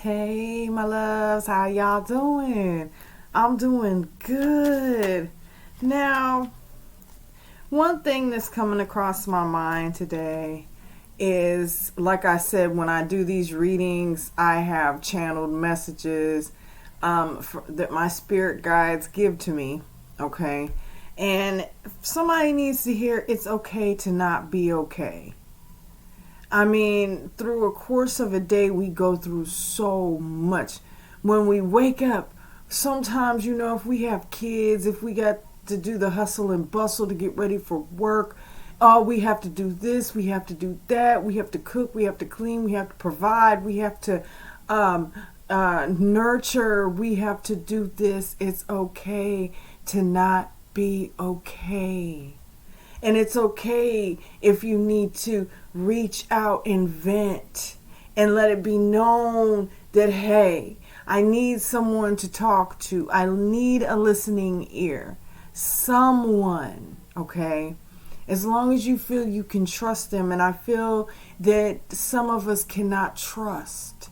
Hey, my loves, how y'all doing? I'm doing good. Now, one thing that's coming across my mind today is, like I said, when I do these readings, I have channeled messages that my spirit guides give to me, okay? And somebody needs to hear it's okay to not be okay. I mean, through a course of a day, we go through so much. When we wake up, sometimes, if we have kids, if we got to do the hustle and bustle to get ready for work, oh, we have to do this, we have to do that, we have to cook, we have to clean, we have to provide, we have to nurture, we have to do this. It's okay to not be okay. And it's okay if you need to reach out and vent and let it be known that, hey, I need someone to talk to. I need a listening ear. Someone, okay? As long as you feel you can trust them. And I feel that some of us cannot trust.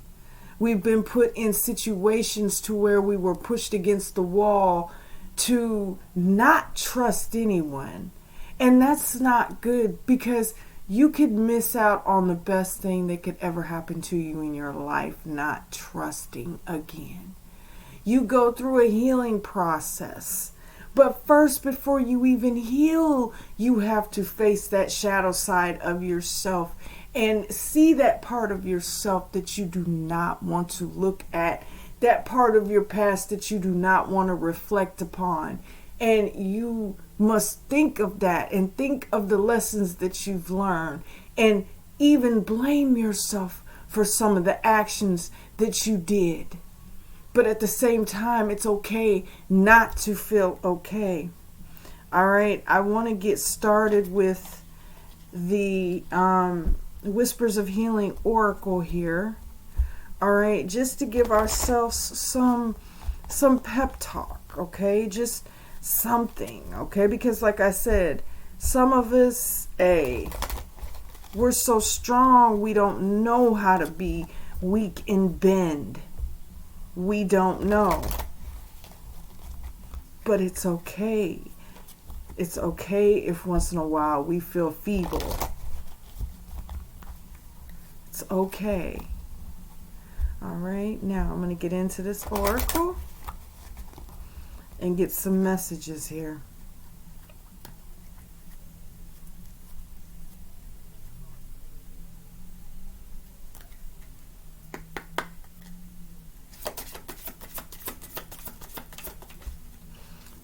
We've been put in situations to where we were pushed against the wall to not trust anyone. And that's not good, because you could miss out on the best thing that could ever happen to you in your life, not trusting again. You go through a healing process. But first, before you even heal, you have to face that shadow side of yourself and see that part of yourself that you do not want to look at, that part of your past that you do not want to reflect upon. And you must think of that and think of the lessons that you've learned, and even blame yourself for some of the actions that you did. But at the same time, it's okay not to feel okay. All right, I want to get started with the Whispers of Healing Oracle here. All right, just to give ourselves some pep talk, okay? Just something, okay? Because like I said, some of us, we're so strong, we don't know how to be weak and bend. We don't know. But it's okay. It's okay if once in a while we feel feeble. It's okay. All right, now I'm going to get into this oracle and get some messages here.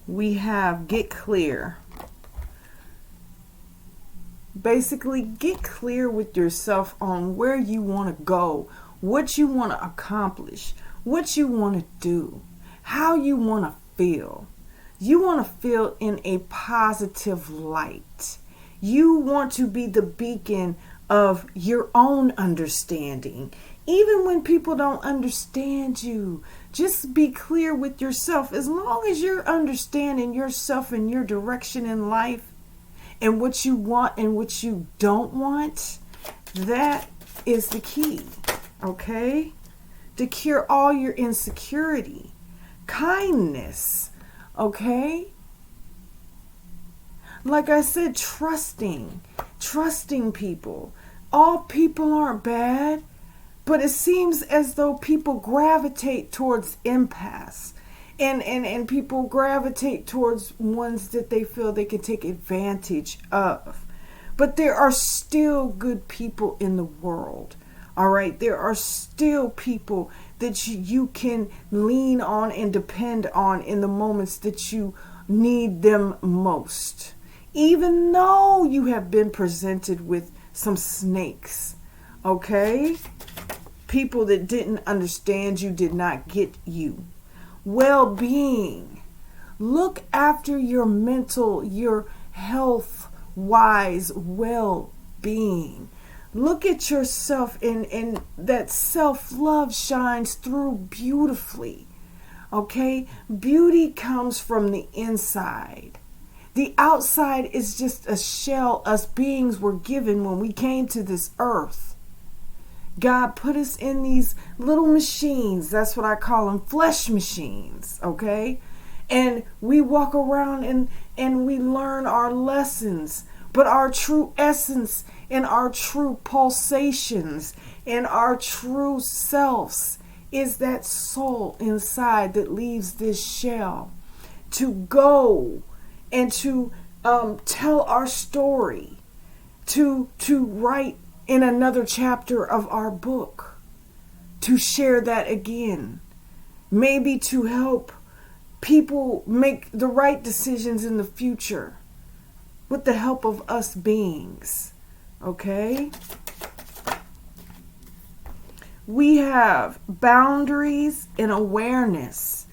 We have get clear. Basically, get clear with yourself on where you want to go, what you want to accomplish, what you want to do, how you want to feel. You want to feel in a positive light. You want to be the beacon of your own understanding. Even when people don't understand you, just be clear with yourself. As long as you're understanding yourself and your direction in life and what you want and what you don't want, that is the key, okay? To cure all your insecurity. Kindness, okay? Like I said, trusting people. All people aren't bad, but it seems as though people gravitate towards empaths, and people gravitate towards ones that they feel they can take advantage of. But there are still good people in the world. All right, there are still people that you can lean on and depend on in the moments that you need them most. Even though you have been presented with some snakes, okay? People that didn't understand you, did not get you. Well-being. Look after your mental, your health-wise well-being. Look at yourself, and that self-love shines through beautifully. Okay? Beauty comes from the inside. The outside is just a shell us beings were given when we came to this earth. God put us in these little machines. That's what I call them, flesh machines, okay? And we walk around and we learn our lessons. But our true essence and our true pulsations and our true selves is that soul inside that leaves this shell to go and to tell our story, to write in another chapter of our book, to share that again, maybe to help people make the right decisions in the future with the help of us beings. Okay? We have boundaries and awareness.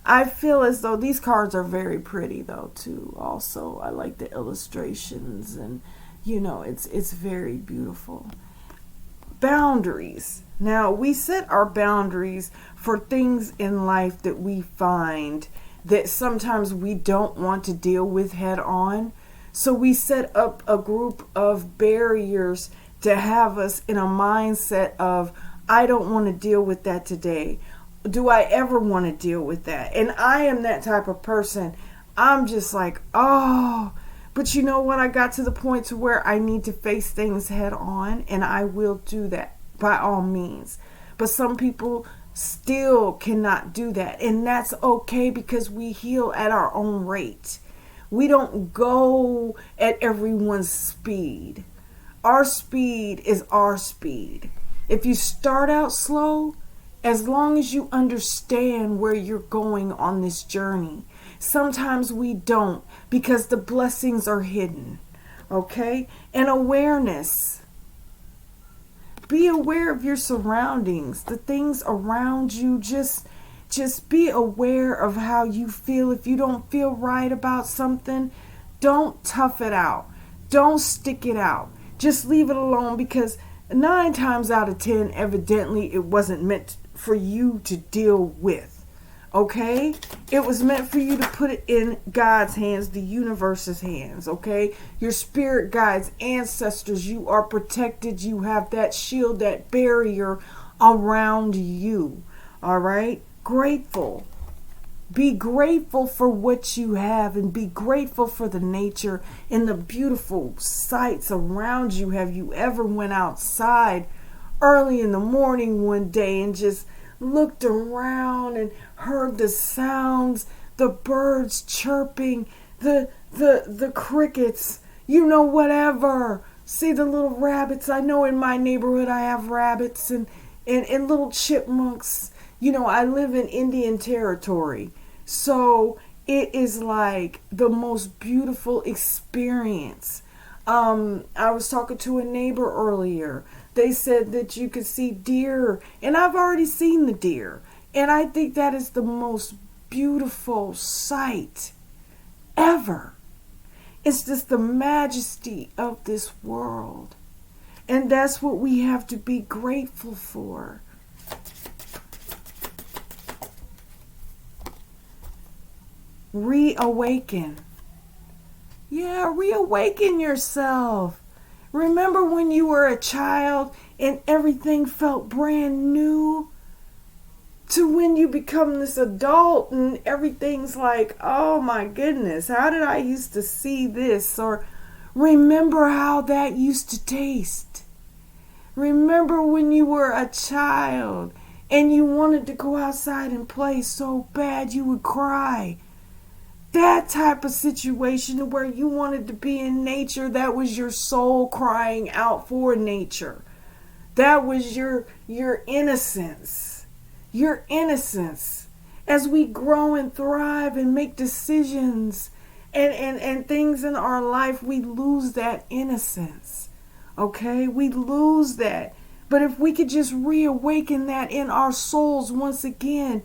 I feel as though these cards are very pretty though too. Also, I like the illustrations, and it's very beautiful. Boundaries. Now, we set our boundaries for things in life that we find that sometimes we don't want to deal with head on. So we set up a group of barriers to have us in a mindset of, I don't want to deal with that today. Do I ever want to deal with that? And I am that type of person. I'm just like, oh, but you know what? I got to the point to where I need to face things head on, and I will do that by all means. But some people still cannot do that, and that's okay because we heal at our own rate. We don't go at everyone's speed. Our speed is our speed. If you start out slow, as long as you understand where you're going on this journey. Sometimes we don't because the blessings are hidden. Okay? And awareness. Be aware of your surroundings, the things around you. Just be aware of how you feel. If you don't feel right about something, don't tough it out. Don't stick it out. Just leave it alone, because 9 times out of 10, evidently, it wasn't meant for you to deal with. Okay? It was meant for you to put it in God's hands, the universe's hands. Okay? Your spirit guides, ancestors, you are protected. You have that shield, that barrier around you. All right? Grateful. Be grateful for what you have, and be grateful for the nature and the beautiful sights around you. Have you ever went outside early in the morning one day and just looked around and heard the sounds, the birds chirping, the crickets, whatever. See the little rabbits. I know in my neighborhood I have rabbits and little chipmunks. I live in Indian territory. So it is like the most beautiful experience. I was talking to a neighbor earlier. They said that you could see deer, and I've already seen the deer. And I think that is the most beautiful sight ever. It's just the majesty of this world. And that's what we have to be grateful for. Reawaken. Yeah, reawaken yourself. Remember when you were a child and everything felt brand new? To when you become this adult and everything's like, oh my goodness, how did I used to see this? Or remember how that used to taste. Remember when you were a child and you wanted to go outside and play so bad you would cry. That type of situation where you wanted to be in nature, that was your soul crying out for nature. That was your innocence. Your innocence. As we grow and thrive and make decisions and things in our life, we lose that innocence. Okay? We lose that. But if we could just reawaken that in our souls once again,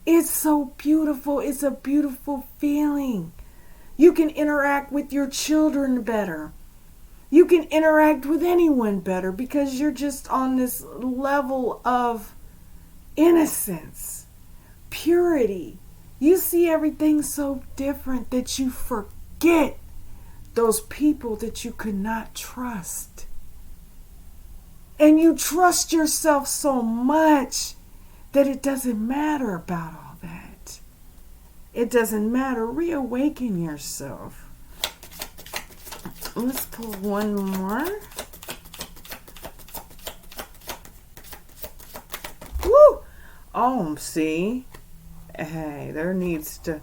it's so beautiful. It's a beautiful feeling. You can interact with your children better. You can interact with anyone better because you're just on this level of innocence, purity. You see everything so different that you forget those people that you could not trust. And you trust yourself so much that it doesn't matter about all that. It doesn't matter. Reawaken yourself. Let's pull one more. Woo! Oh, see? Hey, there needs to,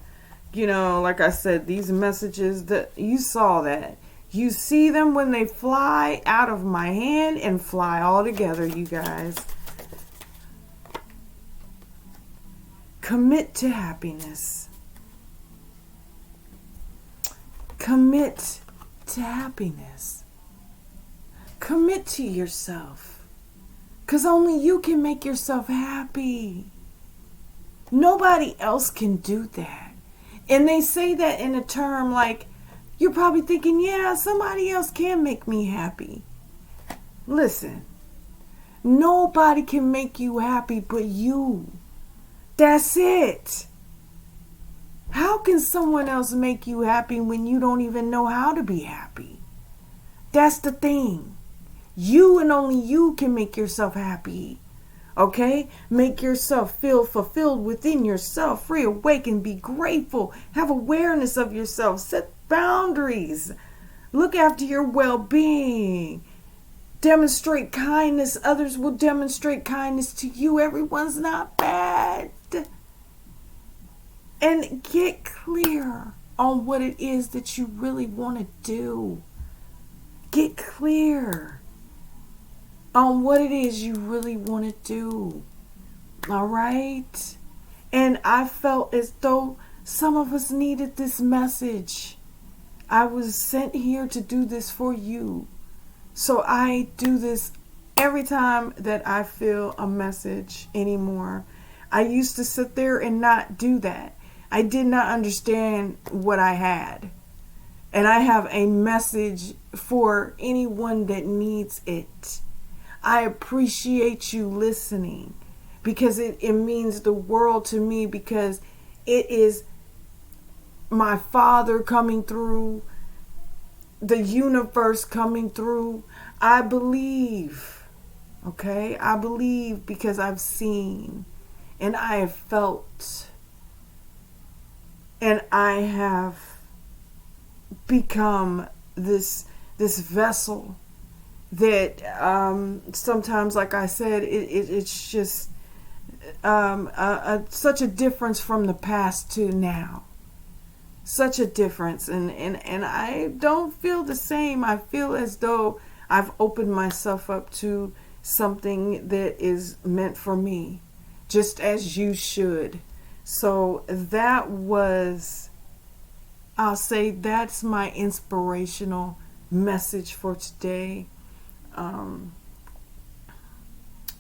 like I said, these messages, that you saw that. You see them when they fly out of my hand and fly all together, you guys. Commit to happiness. Commit to happiness. Commit to yourself. Because only you can make yourself happy. Nobody else can do that. And they say that in a term like, you're probably thinking, yeah, somebody else can make me happy. Listen, nobody can make you happy but you. That's it. How can someone else make you happy when you don't even know how to be happy? That's the thing. You and only you can make yourself happy. Okay? Make yourself feel fulfilled within yourself. Reawaken, be grateful. Have awareness of yourself. Set boundaries. Look after your well-being. Demonstrate kindness. Others will demonstrate kindness to you. Everyone's not bad. And get clear on what it is that you really want to do. Get clear on what it is you really want to do. All right? And I felt as though some of us needed this message. I was sent here to do this for you. So I do this every time that I feel a message anymore. I used to sit there and not do that. I did not understand what I had. And I have a message for anyone that needs it. I appreciate you listening because it means the world to me, because it is my Father coming through, the universe coming through. I believe, okay? I believe because I've seen and I have felt and I have become this vessel that sometimes, like I said, it's just such a difference from the past to now. Such a difference, and I don't feel the same. I feel as though I've opened myself up to something that is meant for me, just as you should. So that was, I'll say, that's my inspirational message for today.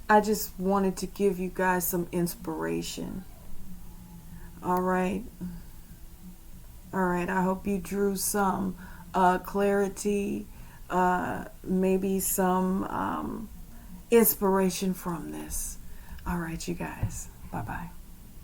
I just wanted to give you guys some inspiration. All right. I hope you drew some clarity, maybe some inspiration from this. All right, you guys. Bye-bye.